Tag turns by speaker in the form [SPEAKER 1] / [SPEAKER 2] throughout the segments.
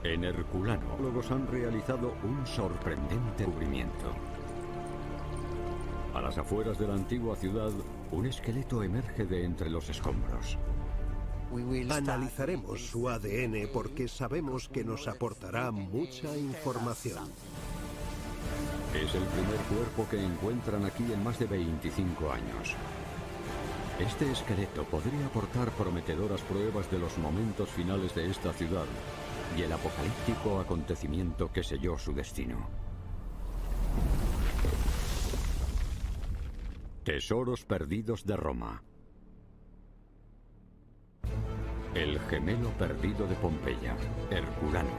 [SPEAKER 1] En Herculano, los arqueólogos han realizado un sorprendente descubrimiento. A las afueras de la antigua ciudad, un esqueleto emerge de entre los escombros.
[SPEAKER 2] Analizaremos su ADN porque sabemos que nos aportará mucha información.
[SPEAKER 1] Es el primer cuerpo que encuentran aquí en más de 25 años. Este esqueleto podría aportar prometedoras pruebas de los momentos finales de esta ciudad y el apocalíptico acontecimiento que selló su destino. Tesoros perdidos de Roma. El gemelo perdido de Pompeya, Herculano.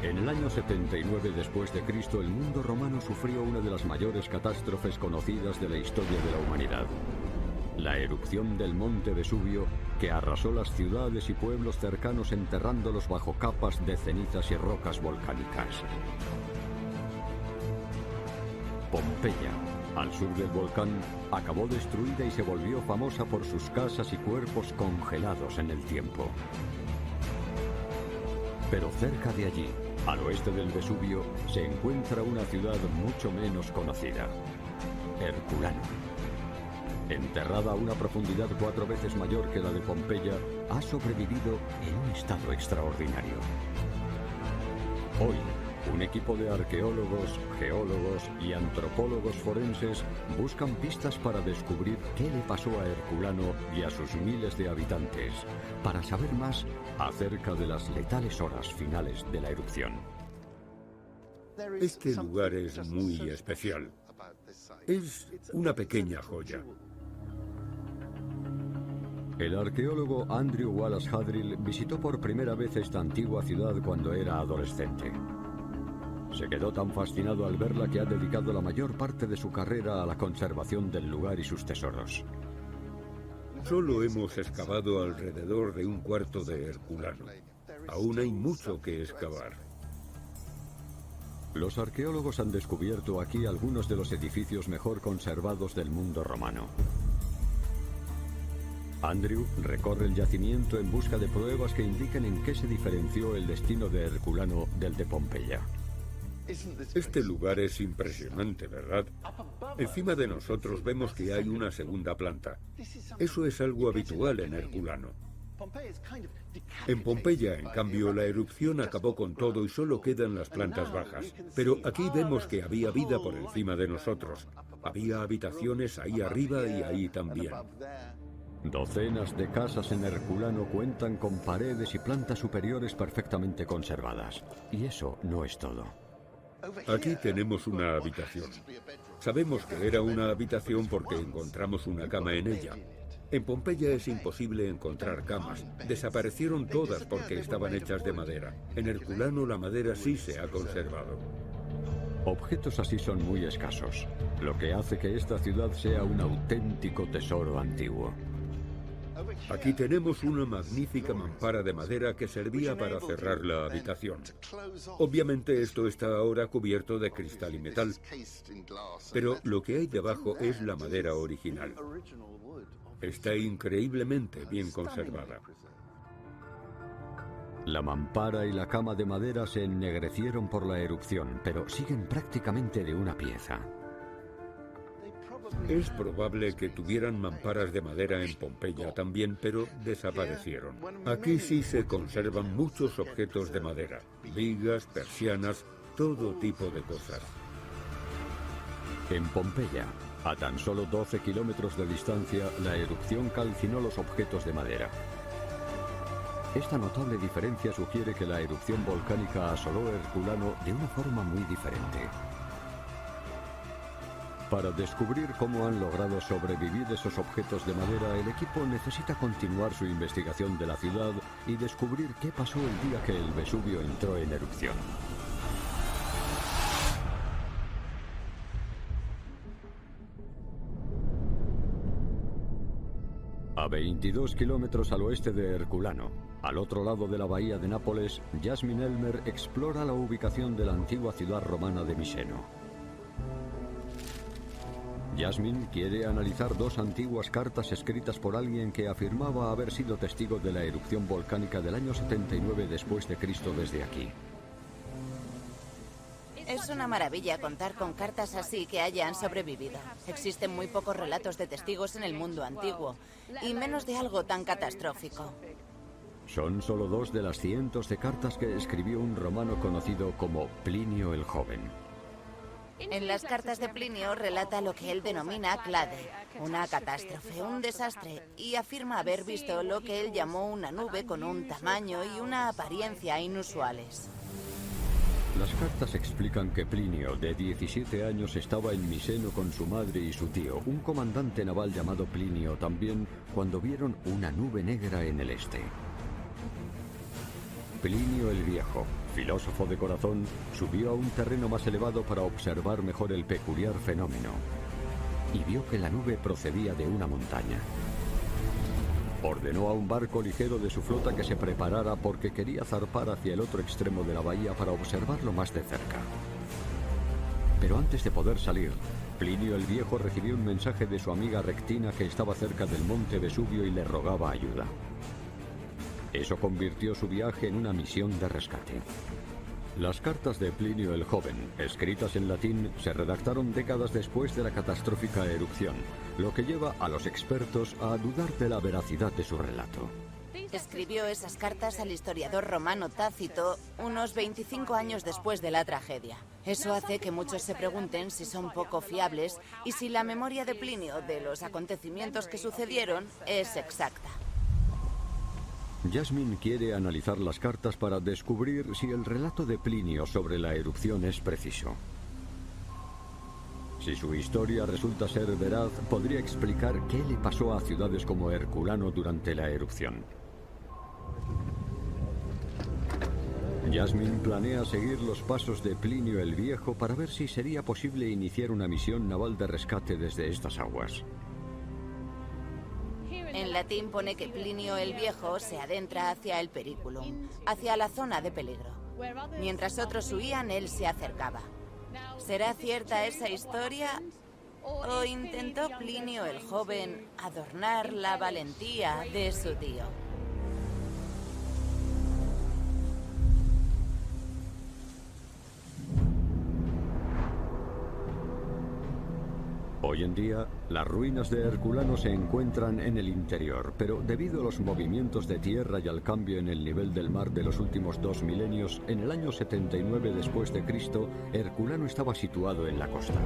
[SPEAKER 1] En el año 79 después de Cristo, el mundo romano sufrió una de las mayores catástrofes conocidas de la historia de la humanidad. La erupción del monte Vesubio, que arrasó las ciudades y pueblos cercanos enterrándolos bajo capas de cenizas y rocas volcánicas. Pompeya, al sur del volcán, acabó destruida y se volvió famosa por sus casas y cuerpos congelados en el tiempo. Pero cerca de allí, al oeste del Vesubio, se encuentra una ciudad mucho menos conocida, Herculano. Enterrada a una profundidad 4 veces mayor que la de Pompeya, ha sobrevivido en un estado extraordinario. Hoy, un equipo de arqueólogos, geólogos y antropólogos forenses buscan pistas para descubrir qué le pasó a Herculano y a sus miles de habitantes, para saber más acerca de las letales horas finales de la erupción.
[SPEAKER 3] Este lugar es muy especial. Es una pequeña joya.
[SPEAKER 1] El arqueólogo Andrew Wallace Hadrill visitó por primera vez esta antigua ciudad cuando era adolescente. Se quedó tan fascinado al verla que ha dedicado la mayor parte de su carrera a la conservación del lugar y sus tesoros.
[SPEAKER 3] Solo hemos excavado alrededor de 1/4 de Herculano. Aún hay mucho que excavar.
[SPEAKER 1] Los arqueólogos han descubierto aquí algunos de los edificios mejor conservados del mundo romano. Andrew recorre el yacimiento en busca de pruebas que indiquen en qué se diferenció el destino de Herculano del de Pompeya.
[SPEAKER 3] Este lugar es impresionante, ¿verdad? Encima de nosotros vemos que hay una segunda planta. Eso es algo habitual en Herculano. En Pompeya, en cambio, la erupción acabó con todo y solo quedan las plantas bajas. Pero aquí vemos que había vida por encima de nosotros. Había habitaciones ahí arriba y ahí también.
[SPEAKER 1] Docenas de casas en Herculano cuentan con paredes y plantas superiores perfectamente conservadas. Y eso no es todo.
[SPEAKER 3] Aquí tenemos una habitación. Sabemos que era una habitación porque encontramos una cama en ella. En Pompeya es imposible encontrar camas. Desaparecieron todas porque estaban hechas de madera. En Herculano la madera sí se ha conservado.
[SPEAKER 1] Objetos así son muy escasos, lo que hace que esta ciudad sea un auténtico tesoro antiguo.
[SPEAKER 3] Aquí tenemos una magnífica mampara de madera que servía para cerrar la habitación. Obviamente esto está ahora cubierto de cristal y metal, pero lo que hay debajo es la madera original. Está increíblemente bien conservada.
[SPEAKER 1] La mampara y la cama de madera se ennegrecieron por la erupción, pero siguen prácticamente de una pieza.
[SPEAKER 3] Es probable que tuvieran mamparas de madera en Pompeya también, pero desaparecieron. Aquí sí se conservan muchos objetos de madera, vigas, persianas, todo tipo de cosas.
[SPEAKER 1] En Pompeya, a tan solo 12 kilómetros de distancia, la erupción calcinó los objetos de madera. Esta notable diferencia sugiere que la erupción volcánica asoló Herculano de una forma muy diferente. Para descubrir cómo han logrado sobrevivir esos objetos de madera, el equipo necesita continuar su investigación de la ciudad y descubrir qué pasó el día que el Vesubio entró en erupción. A 22 kilómetros al oeste de Herculano, al otro lado de la bahía de Nápoles, Jasmin Elmer explora la ubicación de la antigua ciudad romana de Miseno. Jasmine quiere analizar dos antiguas cartas escritas por alguien que afirmaba haber sido testigo de la erupción volcánica del año 79 después de Cristo desde aquí.
[SPEAKER 4] Es una maravilla contar con cartas así que hayan sobrevivido. Existen muy pocos relatos de testigos en el mundo antiguo, y menos de algo tan catastrófico.
[SPEAKER 1] Son solo dos de las cientos de cartas que escribió un romano conocido como Plinio el Joven.
[SPEAKER 4] En las cartas de Plinio relata lo que él denomina clade, una catástrofe, un desastre, y afirma haber visto lo que él llamó una nube con un tamaño y una apariencia inusuales.
[SPEAKER 1] Las cartas explican que Plinio, de 17 años, estaba en Miseno con su madre y su tío, un comandante naval llamado Plinio también, cuando vieron una nube negra en el este. Plinio el Viejo, filósofo de corazón, subió a un terreno más elevado para observar mejor el peculiar fenómeno, y vio que la nube procedía de una montaña. Ordenó a un barco ligero de su flota que se preparara porque quería zarpar hacia el otro extremo de la bahía para observarlo más de cerca. Pero antes de poder salir, Plinio el Viejo recibió un mensaje de su amiga Rectina, que estaba cerca del monte Vesubio y le rogaba ayuda. Eso convirtió su viaje en una misión de rescate. Las cartas de Plinio el Joven, escritas en latín, se redactaron décadas después de la catastrófica erupción, lo que lleva a los expertos a dudar de la veracidad de su relato.
[SPEAKER 4] Escribió esas cartas al historiador romano Tácito unos 25 años después de la tragedia. Eso hace que muchos se pregunten si son poco fiables y si la memoria de Plinio de los acontecimientos que sucedieron es exacta.
[SPEAKER 1] Jasmine quiere analizar las cartas para descubrir si el relato de Plinio sobre la erupción es preciso. Si su historia resulta ser veraz, podría explicar qué le pasó a ciudades como Herculano durante la erupción. Jasmine planea seguir los pasos de Plinio el Viejo para ver si sería posible iniciar una misión naval de rescate desde estas aguas.
[SPEAKER 4] En latín pone que Plinio el Viejo se adentra hacia el periculum, hacia la zona de peligro. Mientras otros huían, él se acercaba. ¿Será cierta esa historia? ¿O intentó Plinio el Joven adornar la valentía de su tío?
[SPEAKER 1] Hoy en día, las ruinas de Herculano se encuentran en el interior, pero debido a los movimientos de tierra y al cambio en el nivel del mar de los últimos 2 milenios, en el año 79 después de Cristo, Herculano estaba situado en la costa.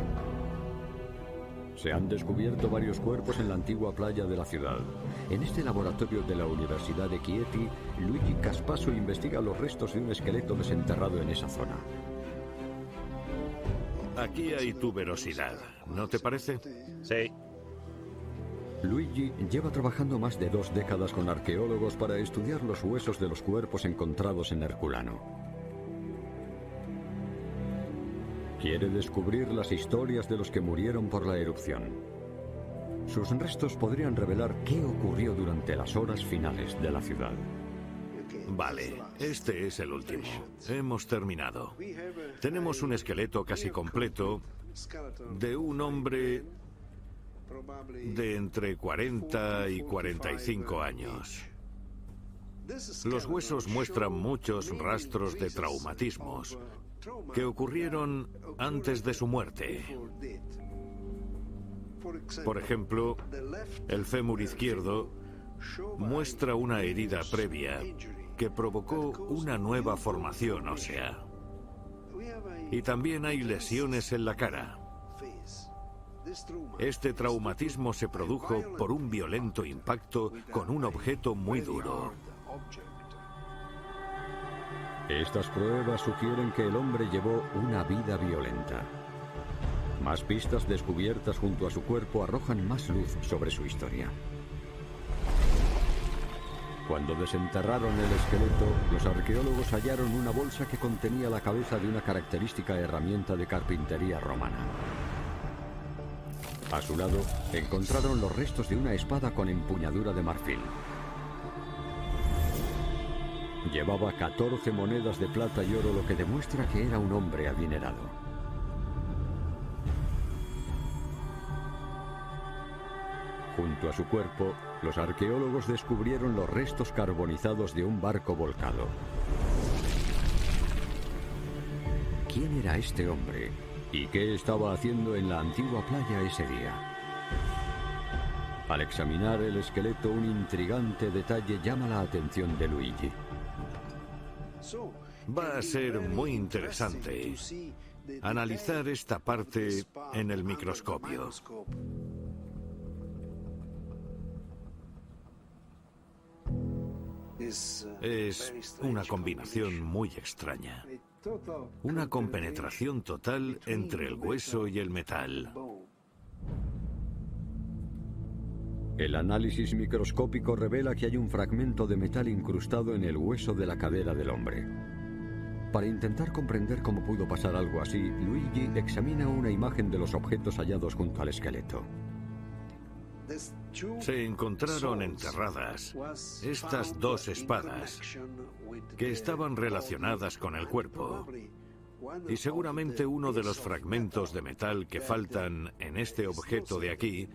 [SPEAKER 1] Se han descubierto varios cuerpos en la antigua playa de la ciudad. En este laboratorio de la Universidad de Chieti, Luigi Caspaso investiga los restos de un esqueleto desenterrado en esa zona.
[SPEAKER 5] Aquí hay tuberosidad, ¿no te parece?
[SPEAKER 6] Sí.
[SPEAKER 1] Luigi lleva trabajando más de 2 décadas con arqueólogos para estudiar los huesos de los cuerpos encontrados en Herculano. Quiere descubrir las historias de los que murieron por la erupción. Sus restos podrían revelar qué ocurrió durante las horas finales de la ciudad.
[SPEAKER 5] Vale, este es el último. Hemos terminado. Tenemos un esqueleto casi completo de un hombre de entre 40 y 45 años. Los huesos muestran muchos rastros de traumatismos que ocurrieron antes de su muerte. Por ejemplo, el fémur izquierdo muestra una herida previa que provocó una nueva formación ósea. Y también hay lesiones en la cara. Este traumatismo se produjo por un violento impacto con un objeto muy duro.
[SPEAKER 1] Estas pruebas sugieren que el hombre llevó una vida violenta. Más pistas descubiertas junto a su cuerpo arrojan más luz sobre su historia. Cuando desenterraron el esqueleto, los arqueólogos hallaron una bolsa que contenía la cabeza de una característica herramienta de carpintería romana. A su lado, encontraron los restos de una espada con empuñadura de marfil. Llevaba 14 monedas de plata y oro, lo que demuestra que era un hombre adinerado. Junto a su cuerpo, los arqueólogos descubrieron los restos carbonizados de un barco volcado. ¿Quién era este hombre? ¿Y qué estaba haciendo en la antigua playa ese día? Al examinar el esqueleto, un intrigante detalle llama la atención de Luigi.
[SPEAKER 5] Va a ser muy interesante analizar esta parte en el microscopio. Es una combinación muy extraña. Una compenetración total entre el hueso y el metal.
[SPEAKER 1] El análisis microscópico revela que hay un fragmento de metal incrustado en el hueso de la cadera del hombre. Para intentar comprender cómo pudo pasar algo así, Luigi examina una imagen de los objetos hallados junto al esqueleto.
[SPEAKER 5] Se encontraron enterradas estas dos espadas que estaban relacionadas con el cuerpo. Y seguramente uno de los fragmentos de metal que faltan en este objeto de aquí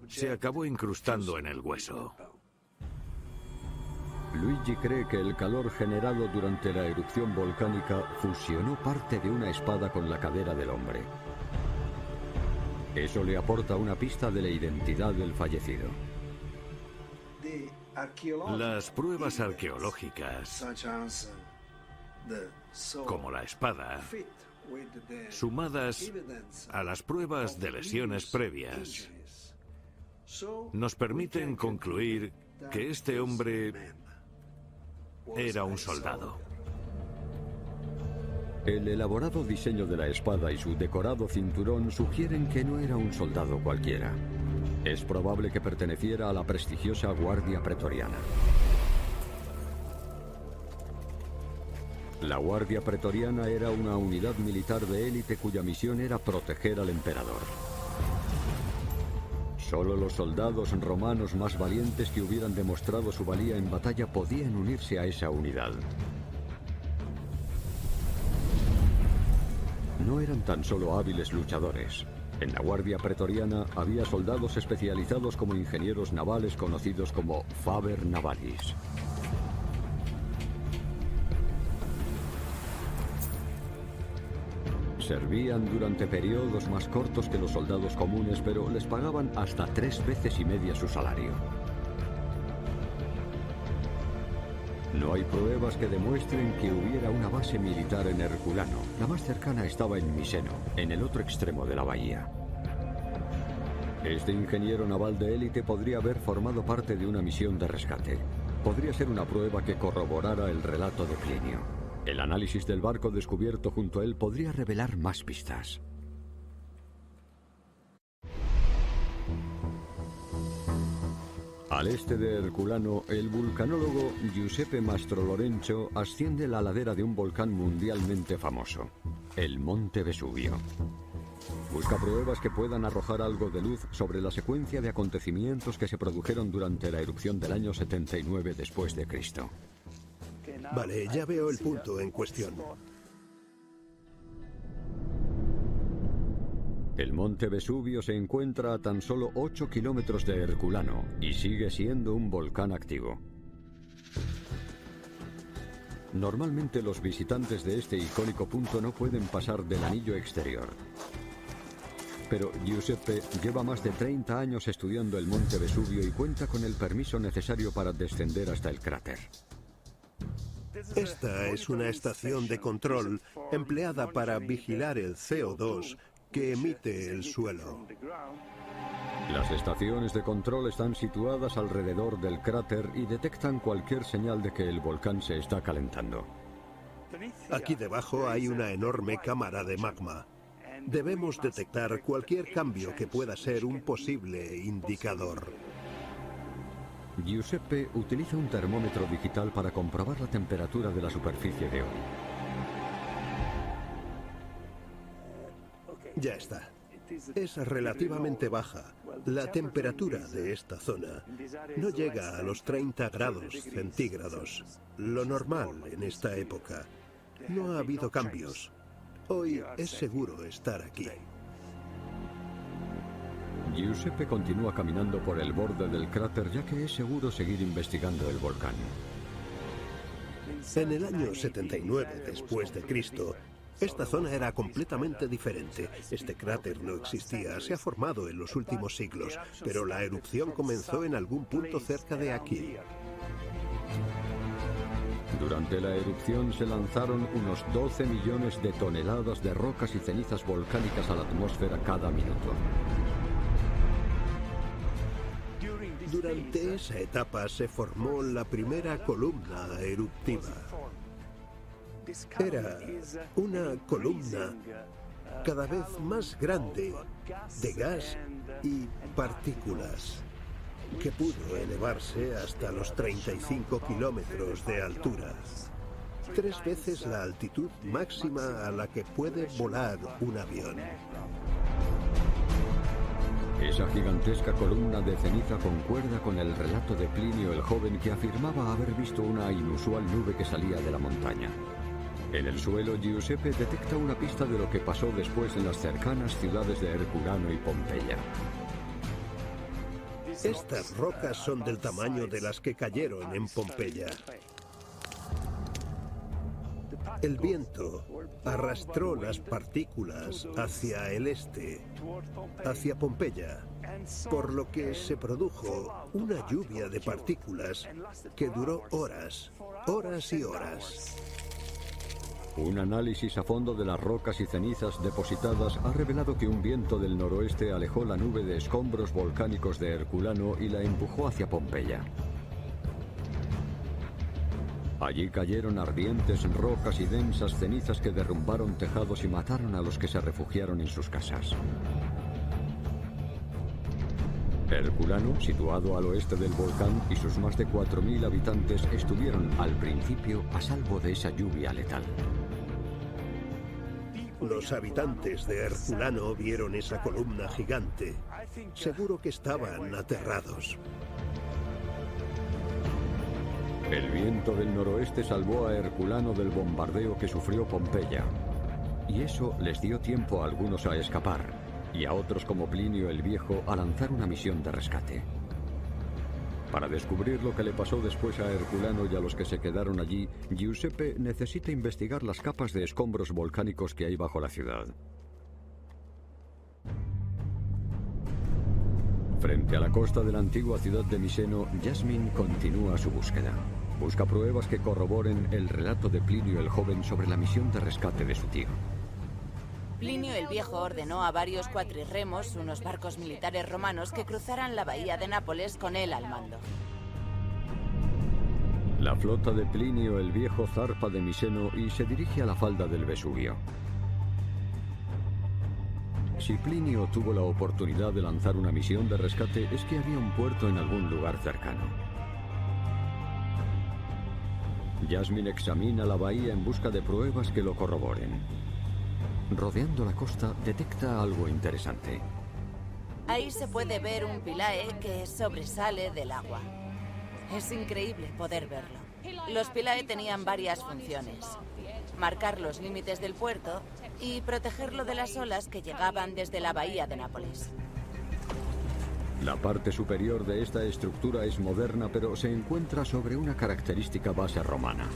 [SPEAKER 5] se acabó incrustando en el hueso.
[SPEAKER 1] Luigi cree que el calor generado durante la erupción volcánica fusionó parte de una espada con la cadera del hombre. Eso le aporta una pista de la identidad del fallecido.
[SPEAKER 5] Las pruebas arqueológicas, como la espada, sumadas a las pruebas de lesiones previas, nos permiten concluir que este hombre era un soldado.
[SPEAKER 1] El elaborado diseño de la espada y su decorado cinturón sugieren que no era un soldado cualquiera. Es probable que perteneciera a la prestigiosa Guardia Pretoriana. La Guardia Pretoriana era una unidad militar de élite cuya misión era proteger al emperador. Solo los soldados romanos más valientes que hubieran demostrado su valía en batalla podían unirse a esa unidad. No eran tan solo hábiles luchadores. En la Guardia Pretoriana había soldados especializados como ingenieros navales conocidos como Faber Navalis. Servían durante periodos más cortos que los soldados comunes, pero les pagaban hasta 3 veces y media su salario. No hay pruebas que demuestren que hubiera una base militar en Herculano. La más cercana estaba en Miseno, en el otro extremo de la bahía. Este ingeniero naval de élite podría haber formado parte de una misión de rescate. Podría ser una prueba que corroborara el relato de Plinio. El análisis del barco descubierto junto a él podría revelar más pistas. Al este de Herculano, el vulcanólogo Giuseppe Mastrolorenzo asciende la ladera de un volcán mundialmente famoso, el Monte Vesubio. Busca pruebas que puedan arrojar algo de luz sobre la secuencia de acontecimientos que se produjeron durante la erupción del año 79 después de Cristo.
[SPEAKER 2] Vale, ya veo el punto en cuestión.
[SPEAKER 1] El monte Vesubio se encuentra a tan solo 8 kilómetros de Herculano y sigue siendo un volcán activo. Normalmente los visitantes de este icónico punto no pueden pasar del anillo exterior. Pero Giuseppe lleva más de 30 años estudiando el monte Vesubio y cuenta con el permiso necesario para descender hasta el cráter.
[SPEAKER 2] Esta es una estación de control empleada para vigilar el CO2 que emite el suelo.
[SPEAKER 1] Las estaciones de control están situadas alrededor del cráter y detectan cualquier señal de que el volcán se está calentando.
[SPEAKER 2] Aquí debajo hay una enorme cámara de magma. Debemos detectar cualquier cambio que pueda ser un posible indicador.
[SPEAKER 1] Giuseppe utiliza un termómetro digital para comprobar la temperatura de la superficie de hoy.
[SPEAKER 2] Ya está. Es relativamente baja. La temperatura de esta zona no llega a los 30 grados centígrados, lo normal en esta época. No ha habido cambios. Hoy es seguro estar aquí.
[SPEAKER 1] Giuseppe continúa caminando por el borde del cráter ya que es seguro seguir investigando el volcán.
[SPEAKER 2] En el año 79 después de Cristo, esta zona era completamente diferente. Este cráter no existía, se ha formado en los últimos siglos, pero la erupción comenzó en algún punto cerca de aquí.
[SPEAKER 1] Durante la erupción se lanzaron unos 12 millones de toneladas de rocas y cenizas volcánicas a la atmósfera cada minuto.
[SPEAKER 2] Durante esa etapa se formó la primera columna eruptiva. Era una columna cada vez más grande de gas y partículas, que pudo elevarse hasta los 35 kilómetros de altura, 3 veces la altitud máxima a la que puede volar un avión.
[SPEAKER 1] Esa gigantesca columna de ceniza concuerda con el relato de Plinio el Joven, que afirmaba haber visto una inusual nube que salía de la montaña. En el suelo, Giuseppe detecta una pista de lo que pasó después en las cercanas ciudades de Herculano y Pompeya.
[SPEAKER 2] Estas rocas son del tamaño de las que cayeron en Pompeya. El viento arrastró las partículas hacia el este, hacia Pompeya, por lo que se produjo una lluvia de partículas que duró horas, horas y horas.
[SPEAKER 1] Un análisis a fondo de las rocas y cenizas depositadas ha revelado que un viento del noroeste alejó la nube de escombros volcánicos de Herculano y la empujó hacia Pompeya. Allí cayeron ardientes rocas y densas cenizas que derrumbaron tejados y mataron a los que se refugiaron en sus casas. Herculano, situado al oeste del volcán, y sus más de 4.000 habitantes estuvieron al principio a salvo de esa lluvia letal.
[SPEAKER 2] Los habitantes de Herculano vieron esa columna gigante. Seguro que estaban aterrados.
[SPEAKER 1] El viento del noroeste salvó a Herculano del bombardeo que sufrió Pompeya. Y eso les dio tiempo a algunos a escapar, y a otros como Plinio el Viejo a lanzar una misión de rescate. Para descubrir lo que le pasó después a Herculano y a los que se quedaron allí, Giuseppe necesita investigar las capas de escombros volcánicos que hay bajo la ciudad. Frente a la costa de la antigua ciudad de Miseno, Jasmine continúa su búsqueda. Busca pruebas que corroboren el relato de Plinio el Joven sobre la misión de rescate de su tío.
[SPEAKER 4] Plinio el Viejo ordenó a varios cuatrirremos, unos barcos militares romanos, que cruzaran la bahía de Nápoles con él al mando.
[SPEAKER 1] La flota de Plinio el Viejo zarpa de Miseno y se dirige a la falda del Vesubio. Si Plinio tuvo la oportunidad de lanzar una misión de rescate, es que había un puerto en algún lugar cercano. Jasmine examina la bahía en busca de pruebas que lo corroboren. Rodeando la costa, detecta algo interesante.
[SPEAKER 4] Ahí se puede ver un pilae que sobresale del agua. Es increíble poder verlo. Los pilae tenían varias funciones: marcar los límites del puerto y protegerlo de las olas que llegaban desde la bahía de Nápoles.
[SPEAKER 1] La parte superior de esta estructura es moderna, pero se encuentra sobre una característica base romana.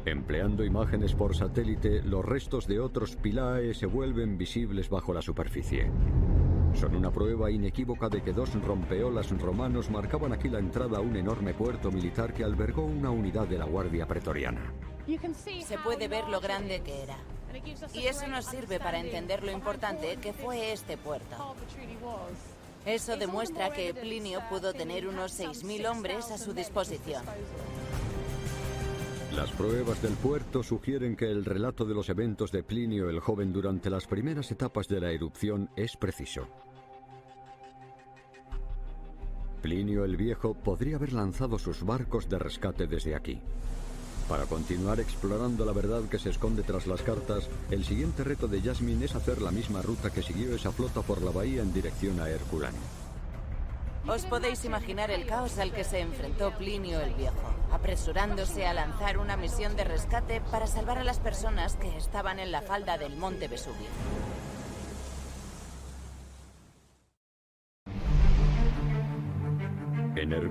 [SPEAKER 1] Empleando imágenes por satélite, los restos de otros pilae se vuelven visibles bajo la superficie. Son una prueba inequívoca de que 2 rompeolas romanos marcaban aquí la entrada a un enorme puerto militar que albergó una unidad de la Guardia Pretoriana.
[SPEAKER 4] Se puede ver lo grande que era. Y eso nos sirve para entender lo importante que fue este puerto. Eso demuestra que Plinio pudo tener unos 6.000 hombres a su disposición.
[SPEAKER 1] Las pruebas del puerto sugieren que el relato de los eventos de Plinio el Joven durante las primeras etapas de la erupción es preciso. Plinio el Viejo podría haber lanzado sus barcos de rescate desde aquí. Para continuar explorando la verdad que se esconde tras las cartas, el siguiente reto de Jasmine es hacer la misma ruta que siguió esa flota por la bahía en dirección a Herculano.
[SPEAKER 4] Os podéis imaginar el caos al que se enfrentó Plinio el Viejo, apresurándose a lanzar una misión de rescate para salvar a las personas que estaban en la falda del monte Vesubio.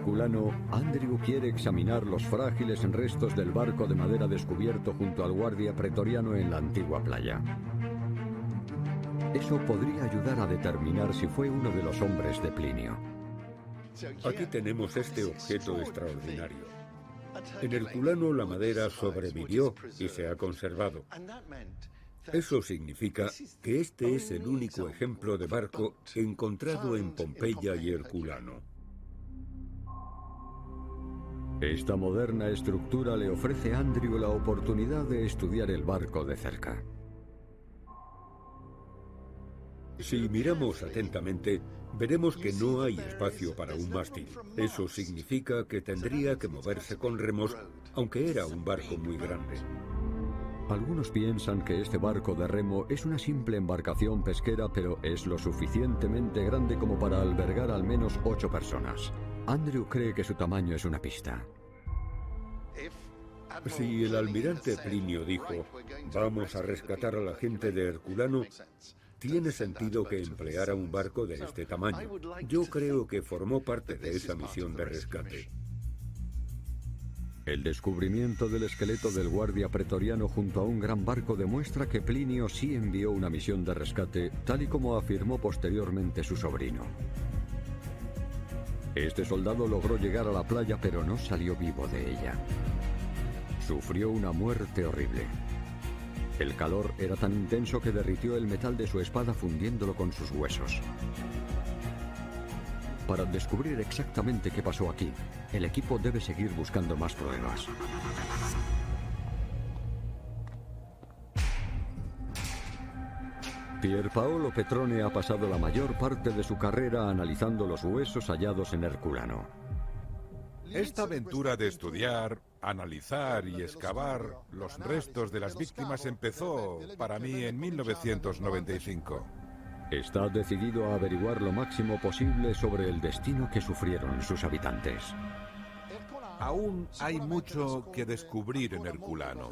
[SPEAKER 1] Herculano, Andrew quiere examinar los frágiles restos del barco de madera descubierto junto al guardia pretoriano en la antigua playa. Eso podría ayudar a determinar si fue uno de los hombres de Plinio.
[SPEAKER 3] Aquí tenemos este objeto extraordinario. En Herculano la madera sobrevivió y se ha conservado. Eso significa que este es el único ejemplo de barco encontrado en Pompeya y Herculano.
[SPEAKER 1] Esta moderna estructura le ofrece a Andrew la oportunidad de estudiar el barco de cerca.
[SPEAKER 3] Si miramos atentamente, veremos que no hay espacio para un mástil. Eso significa que tendría que moverse con remos, aunque era un barco muy grande.
[SPEAKER 1] Algunos piensan que este barco de remo es una simple embarcación pesquera, pero es lo suficientemente grande como para albergar al menos 8 personas. Andrew cree que su tamaño es una pista.
[SPEAKER 3] Si el almirante Plinio dijo, vamos a rescatar a la gente de Herculano, tiene sentido que empleara un barco de este tamaño. Yo creo que formó parte de esa misión de rescate.
[SPEAKER 1] El descubrimiento del esqueleto del guardia pretoriano junto a un gran barco demuestra que Plinio sí envió una misión de rescate, tal y como afirmó posteriormente su sobrino. Este soldado logró llegar a la playa, pero no salió vivo de ella. Sufrió una muerte horrible. El calor era tan intenso que derritió el metal de su espada fundiéndolo con sus huesos. Para descubrir exactamente qué pasó aquí, el equipo debe seguir buscando más pruebas. Pierpaolo Petrone ha pasado la mayor parte de su carrera analizando los huesos hallados en Herculano.
[SPEAKER 6] Esta aventura de estudiar, analizar y excavar los restos de las víctimas empezó para mí en 1995.
[SPEAKER 1] Está decidido a averiguar lo máximo posible sobre el destino que sufrieron sus habitantes.
[SPEAKER 6] Aún hay mucho que descubrir en Herculano.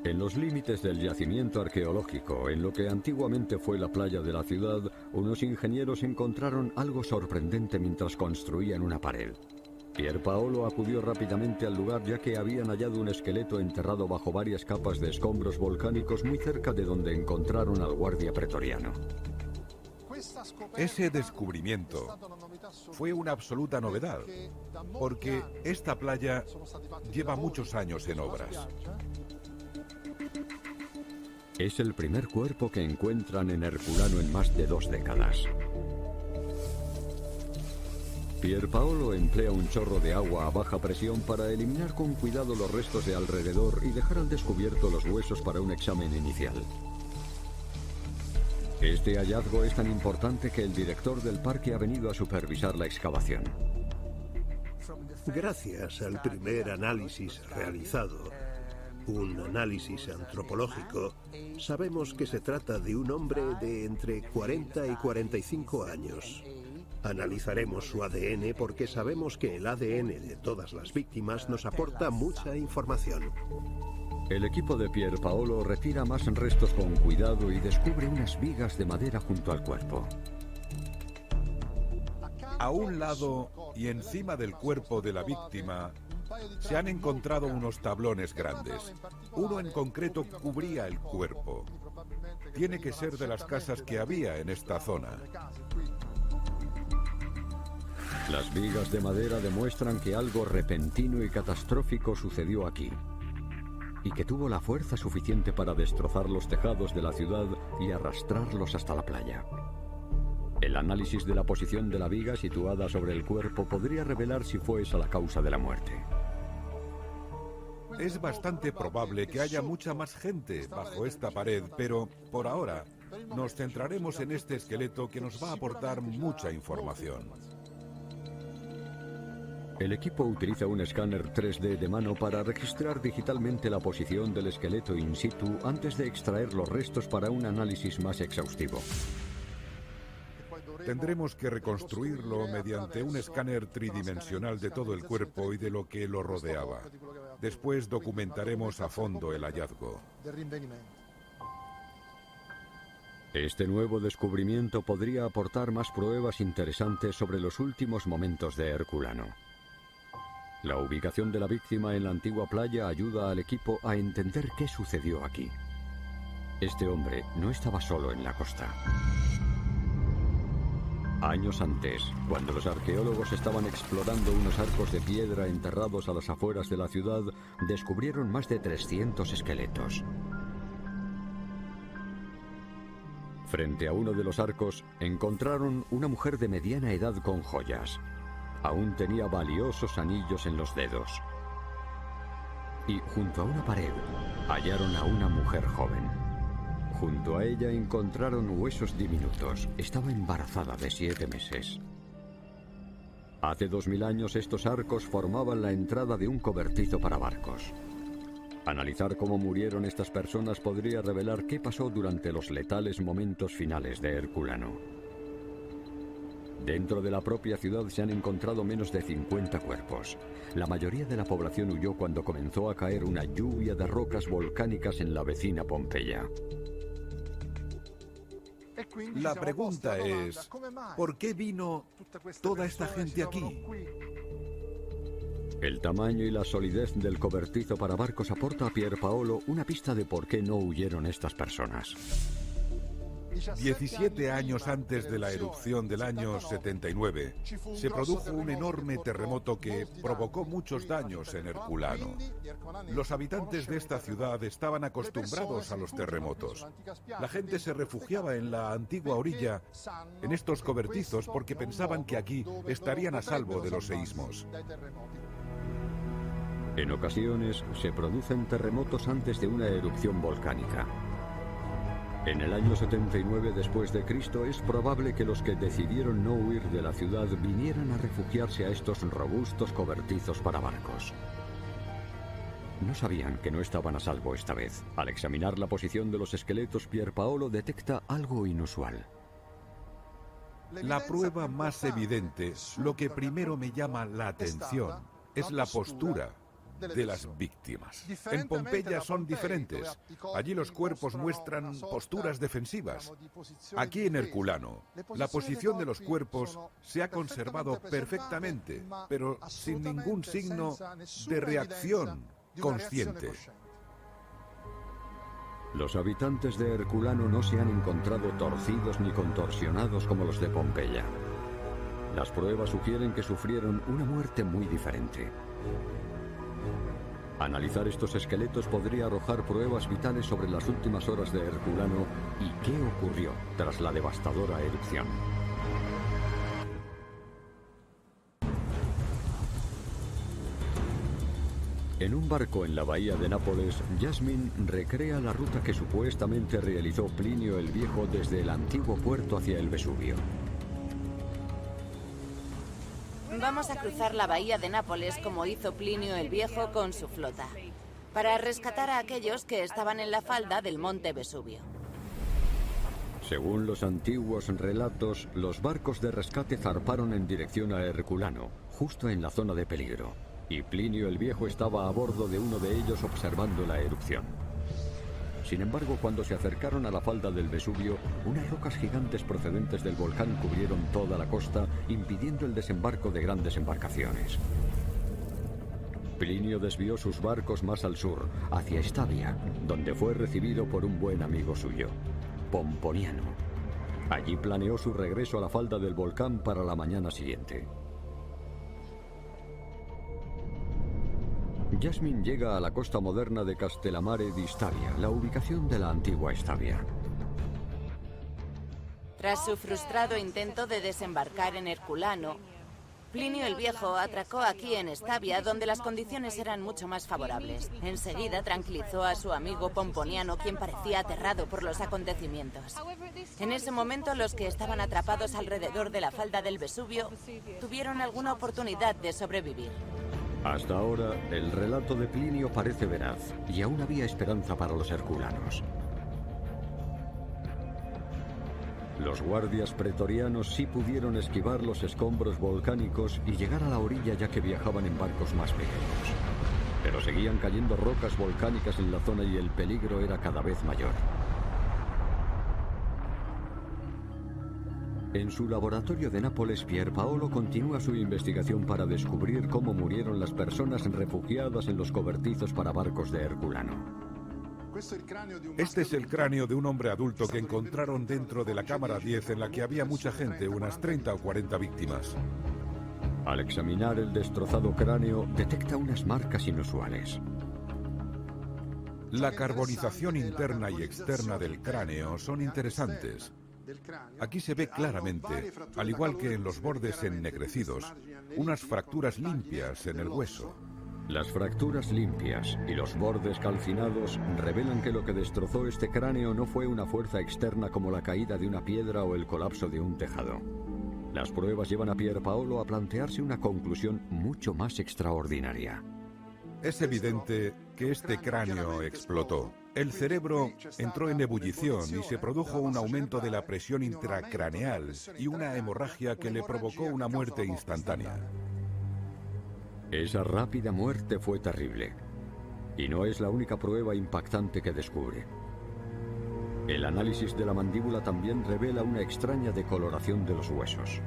[SPEAKER 1] En los límites del yacimiento arqueológico, en lo que antiguamente fue la playa de la ciudad, unos ingenieros encontraron algo sorprendente mientras construían una pared. Pierpaolo acudió rápidamente al lugar ya que habían hallado un esqueleto enterrado bajo varias capas de escombros volcánicos muy cerca de donde encontraron al guardia pretoriano.
[SPEAKER 6] Ese descubrimiento fue una absoluta novedad, porque esta playa lleva muchos años en obras.
[SPEAKER 1] Es el primer cuerpo que encuentran en Herculano en más de 2 décadas. Pierpaolo emplea un chorro de agua a baja presión para eliminar con cuidado los restos de alrededor y dejar al descubierto los huesos para un examen inicial. Este hallazgo es tan importante que el director del parque ha venido a supervisar la excavación.
[SPEAKER 2] Gracias al primer análisis realizado, un análisis antropológico, sabemos que se trata de un hombre de entre 40 y 45 años. Analizaremos su ADN porque sabemos que el ADN de todas las víctimas nos aporta mucha información.
[SPEAKER 1] El equipo de Pierpaolo retira más restos con cuidado y descubre unas vigas de madera junto al cuerpo.
[SPEAKER 6] A un lado y encima del cuerpo de la víctima se han encontrado unos tablones grandes. Uno en concreto cubría el cuerpo. Tiene que ser de las casas que había en esta zona.
[SPEAKER 1] Las vigas de madera demuestran que algo repentino y catastrófico sucedió aquí, y que tuvo la fuerza suficiente para destrozar los tejados de la ciudad y arrastrarlos hasta la playa. El análisis de la posición de la viga situada sobre el cuerpo podría revelar si fue esa la causa de la muerte.
[SPEAKER 6] Es bastante probable que haya mucha más gente bajo esta pared, pero por ahora nos centraremos en este esqueleto que nos va a aportar mucha información.
[SPEAKER 1] El equipo utiliza un escáner 3D de mano para registrar digitalmente la posición del esqueleto in situ antes de extraer los restos para un análisis más exhaustivo.
[SPEAKER 6] Tendremos que reconstruirlo mediante un escáner tridimensional de todo el cuerpo y de lo que lo rodeaba. Después documentaremos a fondo el hallazgo.
[SPEAKER 1] Este nuevo descubrimiento podría aportar más pruebas interesantes sobre los últimos momentos de Herculano. La ubicación de la víctima en la antigua playa ayuda al equipo a entender qué sucedió aquí. Este hombre no estaba solo en la costa. Años antes, cuando los arqueólogos estaban explorando unos arcos de piedra enterrados a las afueras de la ciudad, descubrieron más de 300 esqueletos. Frente a uno de los arcos, encontraron una mujer de mediana edad con joyas. Aún tenía valiosos anillos en los dedos. Y junto a una pared, hallaron a una mujer joven. Junto a ella encontraron huesos diminutos. Estaba embarazada de 7 meses. Hace 2000 años estos arcos formaban la entrada de un cobertizo para barcos. Analizar cómo murieron estas personas podría revelar qué pasó durante los letales momentos finales de Herculano. Dentro de la propia ciudad se han encontrado menos de 50 cuerpos. La mayoría de la población huyó cuando comenzó a caer una lluvia de rocas volcánicas en la vecina Pompeya.
[SPEAKER 6] La pregunta es, ¿por qué vino toda esta gente aquí?
[SPEAKER 1] El tamaño y la solidez del cobertizo para barcos aporta a Pierpaolo una pista de por qué no huyeron estas personas.
[SPEAKER 6] 17 años antes de la erupción del año 79, se produjo un enorme terremoto que provocó muchos daños en Herculano. Los habitantes de esta ciudad estaban acostumbrados a los terremotos. La gente se refugiaba en la antigua orilla, en estos cobertizos, porque pensaban que aquí estarían a salvo de los seísmos.
[SPEAKER 1] En ocasiones se producen terremotos antes de una erupción volcánica. En el año 79 después de Cristo es probable que los que decidieron no huir de la ciudad vinieran a refugiarse a estos robustos cobertizos para barcos. No sabían que no estaban a salvo esta vez. Al examinar la posición de los esqueletos, Pierpaolo detecta algo inusual.
[SPEAKER 6] La prueba más evidente, lo que primero me llama la atención, es la postura de las víctimas. En Pompeya son diferentes. Allí los cuerpos muestran posturas defensivas. Aquí en Herculano, la posición de los cuerpos se ha conservado perfectamente, pero sin ningún signo de reacción consciente.
[SPEAKER 1] Los habitantes de Herculano no se han encontrado torcidos ni contorsionados como los de Pompeya. Las pruebas sugieren que sufrieron una muerte muy diferente. Analizar estos esqueletos podría arrojar pruebas vitales sobre las últimas horas de Herculano y qué ocurrió tras la devastadora erupción. En un barco en la bahía de Nápoles, Jasmine recrea la ruta que supuestamente realizó Plinio el Viejo desde el antiguo puerto hacia el Vesubio.
[SPEAKER 4] Vamos a cruzar la bahía de Nápoles como hizo Plinio el Viejo con su flota, para rescatar a aquellos que estaban en la falda del monte Vesubio.
[SPEAKER 1] Según los antiguos relatos, los barcos de rescate zarparon en dirección a Herculano, justo en la zona de peligro, y Plinio el Viejo estaba a bordo de uno de ellos observando la erupción. Sin embargo, cuando se acercaron a la falda del Vesubio, unas rocas gigantes procedentes del volcán cubrieron toda la costa, impidiendo el desembarco de grandes embarcaciones. Plinio desvió sus barcos más al sur, hacia Estavia, donde fue recibido por un buen amigo suyo, Pomponiano. Allí planeó su regreso a la falda del volcán para la mañana siguiente. Jasmine llega a la costa moderna de Castellamare di Stabia, la ubicación de la antigua Estavia.
[SPEAKER 4] Tras su frustrado intento de desembarcar en Herculano, Plinio el Viejo atracó aquí en Estavia, donde las condiciones eran mucho más favorables. Enseguida tranquilizó a su amigo Pomponiano, quien parecía aterrado por los acontecimientos. En ese momento, los que estaban atrapados alrededor de la falda del Vesubio tuvieron alguna oportunidad de sobrevivir.
[SPEAKER 1] Hasta ahora, el relato de Plinio parece veraz, y aún había esperanza para los herculanos. Los guardias pretorianos sí pudieron esquivar los escombros volcánicos y llegar a la orilla, ya que viajaban en barcos más pequeños. Pero seguían cayendo rocas volcánicas en la zona y el peligro era cada vez mayor. En su laboratorio de Nápoles, Pierpaolo continúa su investigación para descubrir cómo murieron las personas refugiadas en los cobertizos para barcos de Herculano.
[SPEAKER 6] Este es el cráneo de un hombre adulto que encontraron dentro de la cámara 10 en la que había mucha gente, unas 30 o 40 víctimas.
[SPEAKER 1] Al examinar el destrozado cráneo, detecta unas marcas inusuales.
[SPEAKER 6] La carbonización interna y externa del cráneo son interesantes. Aquí se ve claramente, al igual que en los bordes ennegrecidos, unas fracturas limpias en el hueso.
[SPEAKER 1] Las fracturas limpias y los bordes calcinados revelan que lo que destrozó este cráneo no fue una fuerza externa como la caída de una piedra o el colapso de un tejado. Las pruebas llevan a Pierpaolo a plantearse una conclusión mucho más extraordinaria.
[SPEAKER 6] Es evidente que este cráneo explotó. El cerebro entró en ebullición y se produjo un aumento de la presión intracraneal y una hemorragia que le provocó una muerte instantánea.
[SPEAKER 1] Esa rápida muerte fue terrible. Y no es la única prueba impactante que descubre. El análisis de la mandíbula también revela una extraña decoloración de los huesos.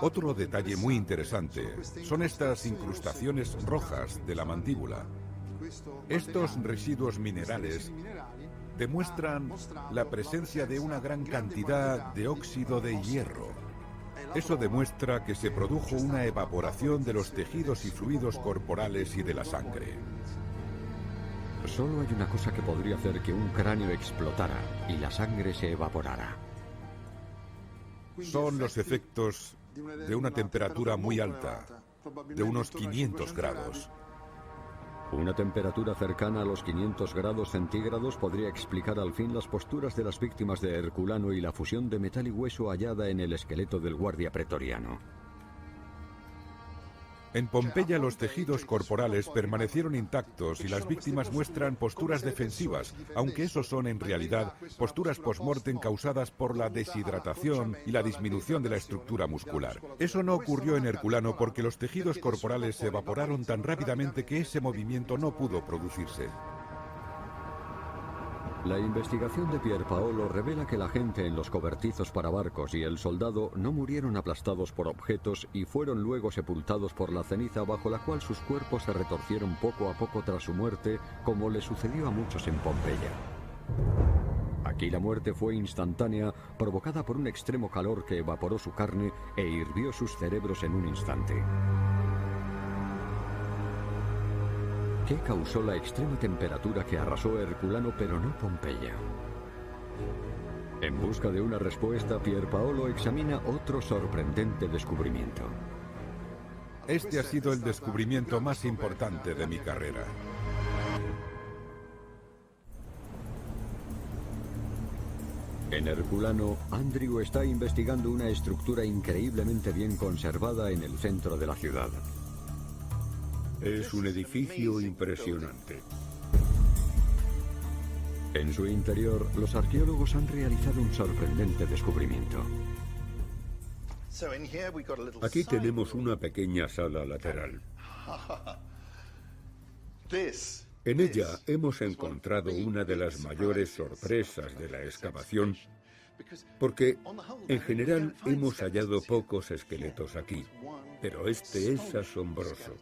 [SPEAKER 6] Otro detalle muy interesante son estas incrustaciones rojas de la mandíbula. Estos residuos minerales demuestran la presencia de una gran cantidad de óxido de hierro. Eso demuestra que se produjo una evaporación de los tejidos y fluidos corporales y de la sangre.
[SPEAKER 1] Solo hay una cosa que podría hacer que un cráneo explotara y la sangre se evaporara.
[SPEAKER 6] Son los efectos de una temperatura muy alta, de unos 500 grados.
[SPEAKER 1] Una temperatura cercana a los 500 grados centígrados podría explicar al fin las posturas de las víctimas de Herculano y la fusión de metal y hueso hallada en el esqueleto del guardia pretoriano.
[SPEAKER 6] En Pompeya los tejidos corporales permanecieron intactos y las víctimas muestran posturas defensivas, aunque esos son en realidad posturas post-mortem causadas por la deshidratación y la disminución de la estructura muscular. Eso no ocurrió en Herculano porque los tejidos corporales se evaporaron tan rápidamente que ese movimiento no pudo producirse.
[SPEAKER 1] La investigación de Pierpaolo revela que la gente en los cobertizos para barcos y el soldado no murieron aplastados por objetos y fueron luego sepultados por la ceniza bajo la cual sus cuerpos se retorcieron poco a poco tras su muerte, como le sucedió a muchos en Pompeya. Aquí la muerte fue instantánea, provocada por un extremo calor que evaporó su carne e hirvió sus cerebros en un instante. ¿Qué causó la extrema temperatura que arrasó Herculano pero no Pompeya? En busca de una respuesta, Pierpaolo examina otro sorprendente descubrimiento.
[SPEAKER 6] Este ha sido el descubrimiento más importante de mi carrera.
[SPEAKER 1] En Herculano, Andrew está investigando una estructura increíblemente bien conservada en el centro de la ciudad.
[SPEAKER 3] Es un edificio impresionante.
[SPEAKER 1] En su interior, los arqueólogos han realizado un sorprendente descubrimiento.
[SPEAKER 3] Aquí tenemos una pequeña sala lateral. En ella hemos encontrado una de las mayores sorpresas de la excavación, porque en general hemos hallado pocos esqueletos aquí, pero este es asombroso.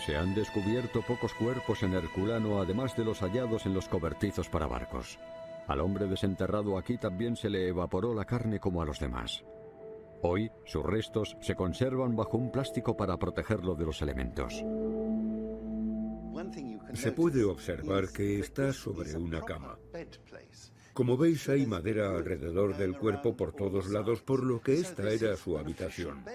[SPEAKER 1] Se han descubierto pocos cuerpos en Herculano, además de los hallados en los cobertizos para barcos. Al hombre desenterrado aquí también se le evaporó la carne como a los demás. Hoy, sus restos se conservan bajo un plástico para protegerlo de los elementos.
[SPEAKER 3] Se puede observar que está sobre una cama. Como veis, hay madera alrededor del cuerpo por todos lados, por lo que esta era su habitación.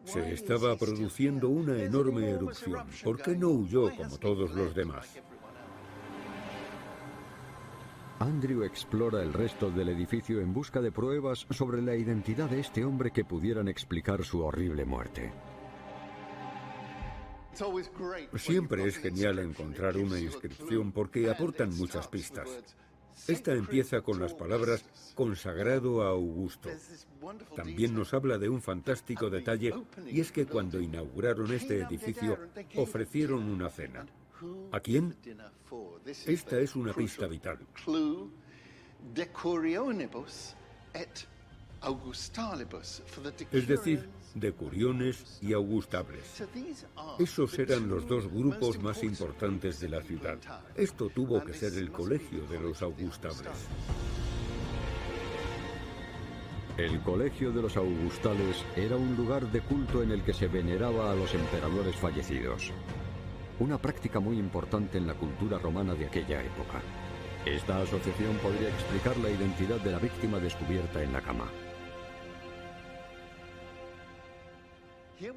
[SPEAKER 3] Se estaba produciendo una enorme erupción. ¿Por qué no huyó como todos los demás?
[SPEAKER 1] Andrew explora el resto del edificio en busca de pruebas sobre la identidad de este hombre que pudieran explicar su horrible muerte.
[SPEAKER 3] Siempre es genial encontrar una inscripción porque aportan muchas pistas. Esta empieza con las palabras «consagrado a Augusto». También nos habla de un fantástico detalle, y es que cuando inauguraron este edificio ofrecieron una cena. ¿A quién? Esta es una pista vital. Es decir, decuriones y augustables. Esos eran los dos grupos más importantes de la ciudad. Esto tuvo que ser el colegio de los augustables.
[SPEAKER 1] El colegio de los augustales era un lugar de culto en el que se veneraba a los emperadores fallecidos. Una práctica muy importante en la cultura romana de aquella época. Esta asociación podría explicar la identidad de la víctima descubierta en la cama.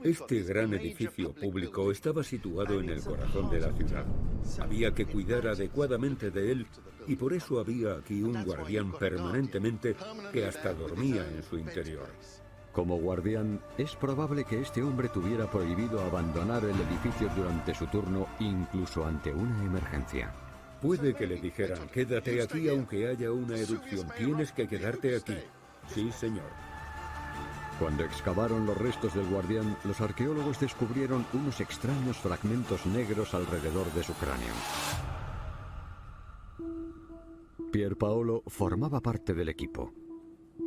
[SPEAKER 3] Este gran edificio público estaba situado en el corazón de la ciudad. Había que cuidar adecuadamente de él y por eso había aquí un guardián permanentemente que hasta dormía en su interior.
[SPEAKER 1] Como guardián, es probable que este hombre tuviera prohibido abandonar el edificio durante su turno, incluso ante una emergencia.
[SPEAKER 3] Puede que le dijeran, quédate aquí aunque haya una erupción, tienes que quedarte aquí. Sí, señor.
[SPEAKER 1] Cuando excavaron los restos del guardián, los arqueólogos descubrieron unos extraños fragmentos negros alrededor de su cráneo. Pierpaolo formaba parte del equipo.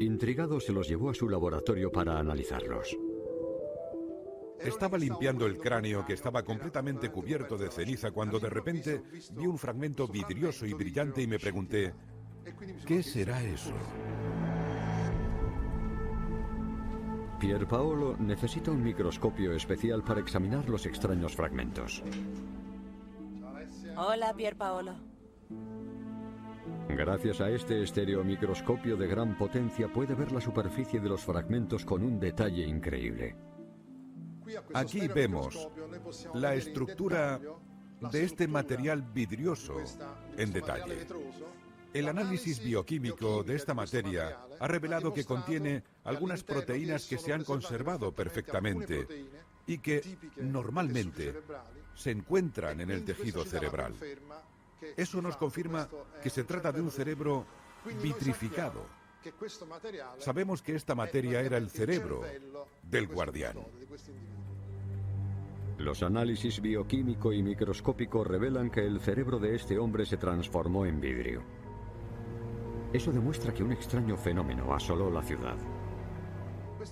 [SPEAKER 1] Intrigado, se los llevó a su laboratorio para analizarlos.
[SPEAKER 6] Estaba limpiando el cráneo, que estaba completamente cubierto de ceniza, cuando de repente vi un fragmento vidrioso y brillante y me pregunté, ¿qué será eso?
[SPEAKER 1] Pierpaolo necesita un microscopio especial para examinar los extraños fragmentos.
[SPEAKER 4] Hola, Pierpaolo.
[SPEAKER 1] Gracias a este estereomicroscopio de gran potencia puede ver la superficie de los fragmentos con un detalle increíble.
[SPEAKER 6] Aquí vemos la estructura de este material vidrioso en detalle. El análisis bioquímico de esta materia ha revelado que contiene algunas proteínas que se han conservado perfectamente y que normalmente se encuentran en el tejido cerebral. Eso nos confirma que se trata de un cerebro vitrificado. Sabemos que esta materia era el cerebro del guardián.
[SPEAKER 1] Los análisis bioquímico y microscópico revelan que el cerebro de este hombre se transformó en vidrio. Eso demuestra que un extraño fenómeno asoló la ciudad.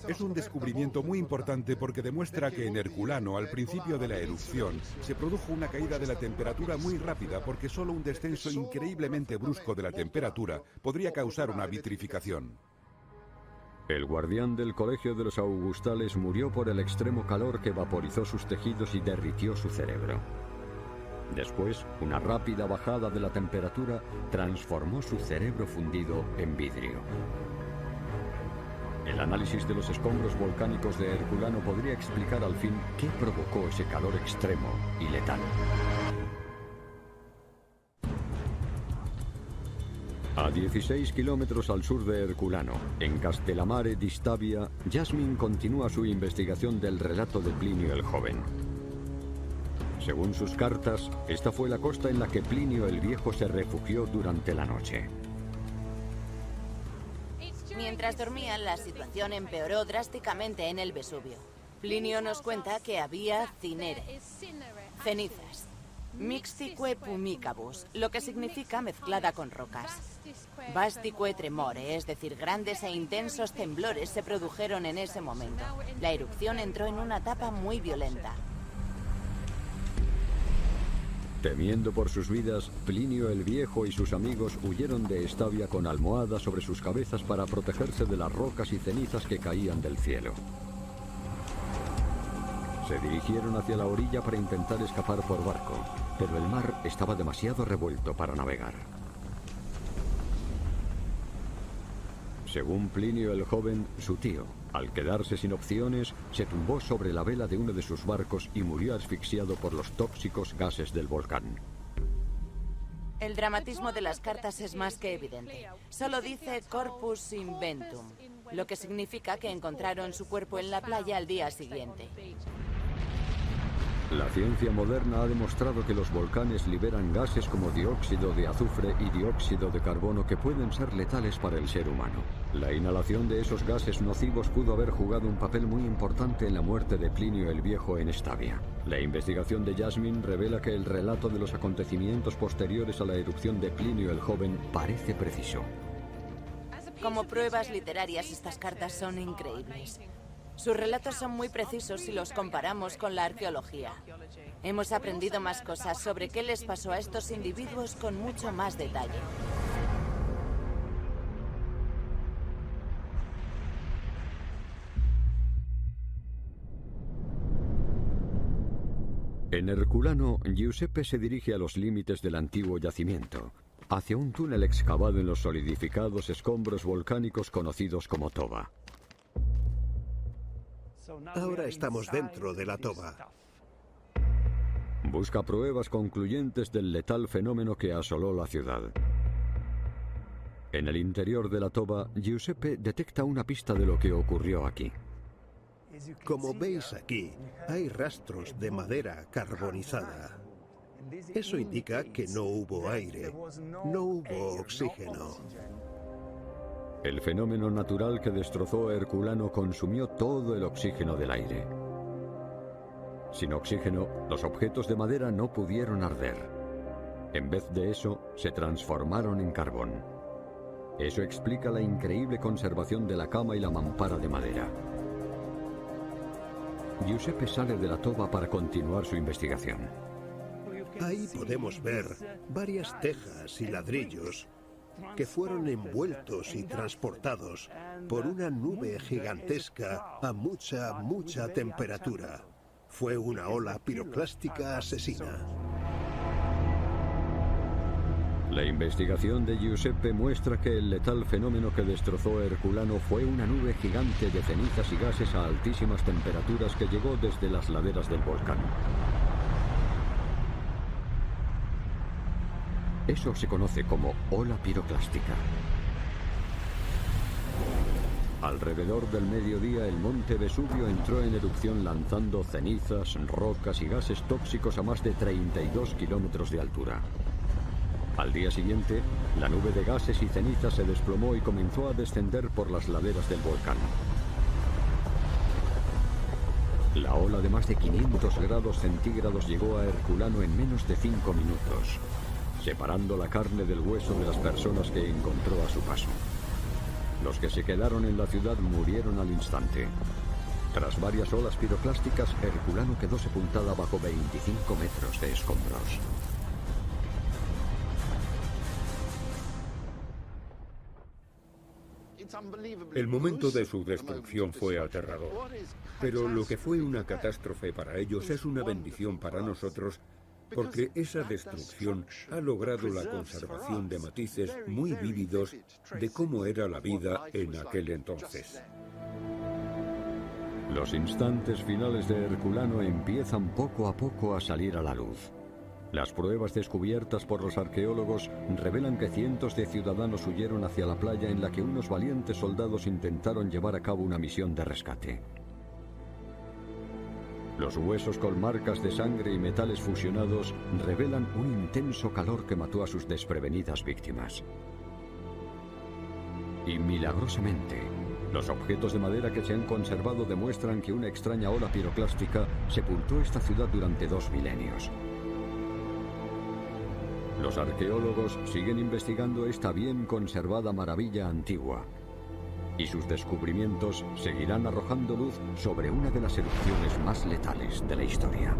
[SPEAKER 6] Es un descubrimiento muy importante porque demuestra que en Herculano, al principio de la erupción, se produjo una caída de la temperatura muy rápida porque solo un descenso increíblemente brusco de la temperatura podría causar una vitrificación.
[SPEAKER 1] El guardián del colegio de los augustales murió por el extremo calor que vaporizó sus tejidos y derritió su cerebro. Después, una rápida bajada de la temperatura transformó su cerebro fundido en vidrio. El análisis de los escombros volcánicos de Herculano podría explicar al fin qué provocó ese calor extremo y letal. A 16 kilómetros al sur de Herculano, en Castellamare di Stabia, Jasmine continúa su investigación del relato de Plinio el Joven. Según sus cartas, esta fue la costa en la que Plinio el Viejo se refugió durante la noche.
[SPEAKER 4] Mientras dormían, la situación empeoró drásticamente en el Vesubio. Plinio nos cuenta que había cenizas, mixtique pumicabus, lo que significa mezclada con rocas. Vastique tremore, es decir, grandes e intensos temblores se produjeron en ese momento. La erupción entró en una etapa muy violenta.
[SPEAKER 1] Temiendo por sus vidas, Plinio el Viejo y sus amigos huyeron de Stabia con almohadas sobre sus cabezas para protegerse de las rocas y cenizas que caían del cielo. Se dirigieron hacia la orilla para intentar escapar por barco, pero el mar estaba demasiado revuelto para navegar. Según Plinio el Joven, su tío, al quedarse sin opciones, se tumbó sobre la vela de uno de sus barcos y murió asfixiado por los tóxicos gases del volcán.
[SPEAKER 4] El dramatismo de las cartas es más que evidente. Solo dice corpus inventum, lo que significa que encontraron su cuerpo en la playa al día siguiente.
[SPEAKER 1] La ciencia moderna ha demostrado que los volcanes liberan gases como dióxido de azufre y dióxido de carbono que pueden ser letales para el ser humano. La inhalación de esos gases nocivos pudo haber jugado un papel muy importante en la muerte de Plinio el Viejo en Estavia. La investigación de Jasmine revela que el relato de los acontecimientos posteriores a la erupción de Plinio el Joven parece preciso.
[SPEAKER 4] Como pruebas literarias, estas cartas son increíbles. Sus relatos son muy precisos si los comparamos con la arqueología. Hemos aprendido más cosas sobre qué les pasó a estos individuos con mucho más detalle.
[SPEAKER 1] En Herculano, Giuseppe se dirige a los límites del antiguo yacimiento, hacia un túnel excavado en los solidificados escombros volcánicos conocidos como toba.
[SPEAKER 2] Ahora estamos dentro de la toba.
[SPEAKER 1] Busca pruebas concluyentes del letal fenómeno que asoló la ciudad. En el interior de la toba, Giuseppe detecta una pista de lo que ocurrió aquí.
[SPEAKER 2] Como veis aquí, hay rastros de madera carbonizada. Eso indica que no hubo aire, no hubo oxígeno.
[SPEAKER 1] El fenómeno natural que destrozó a Herculano consumió todo el oxígeno del aire. Sin oxígeno, los objetos de madera no pudieron arder. En vez de eso, se transformaron en carbón. Eso explica la increíble conservación de la cama y la mampara de madera. Giuseppe sale de la toba para continuar su investigación.
[SPEAKER 2] Ahí podemos ver varias tejas y ladrillos que fueron envueltos y transportados por una nube gigantesca a mucha temperatura. Fue una ola piroclástica asesina.
[SPEAKER 1] La investigación de Giuseppe muestra que el letal fenómeno que destrozó a Herculano fue una nube gigante de cenizas y gases a altísimas temperaturas que llegó desde las laderas del volcán. Eso se conoce como ola piroclástica. Alrededor del mediodía, el monte Vesubio entró en erupción lanzando cenizas, rocas y gases tóxicos a más de 32 kilómetros de altura. Al día siguiente, la nube de gases y cenizas se desplomó y comenzó a descender por las laderas del volcán. La ola de más de 500 grados centígrados llegó a Herculano en menos de 5 minutos, separando la carne del hueso de las personas que encontró a su paso. Los que se quedaron en la ciudad murieron al instante. Tras varias olas piroclásticas, Herculano quedó sepultada bajo 25 metros de escombros.
[SPEAKER 3] El momento de su destrucción fue aterrador, pero lo que fue una catástrofe para ellos es una bendición para nosotros, porque esa destrucción ha logrado la conservación de matices muy vívidos de cómo era la vida en aquel entonces.
[SPEAKER 1] Los instantes finales de Herculano empiezan poco a poco a salir a la luz. Las pruebas descubiertas por los arqueólogos revelan que cientos de ciudadanos huyeron hacia la playa en la que unos valientes soldados intentaron llevar a cabo una misión de rescate. Los huesos con marcas de sangre y metales fusionados revelan un intenso calor que mató a sus desprevenidas víctimas. Y milagrosamente, los objetos de madera que se han conservado demuestran que una extraña ola piroclástica sepultó esta ciudad durante 2 milenios. Los arqueólogos siguen investigando esta bien conservada maravilla antigua, y sus descubrimientos seguirán arrojando luz sobre una de las erupciones más letales de la historia.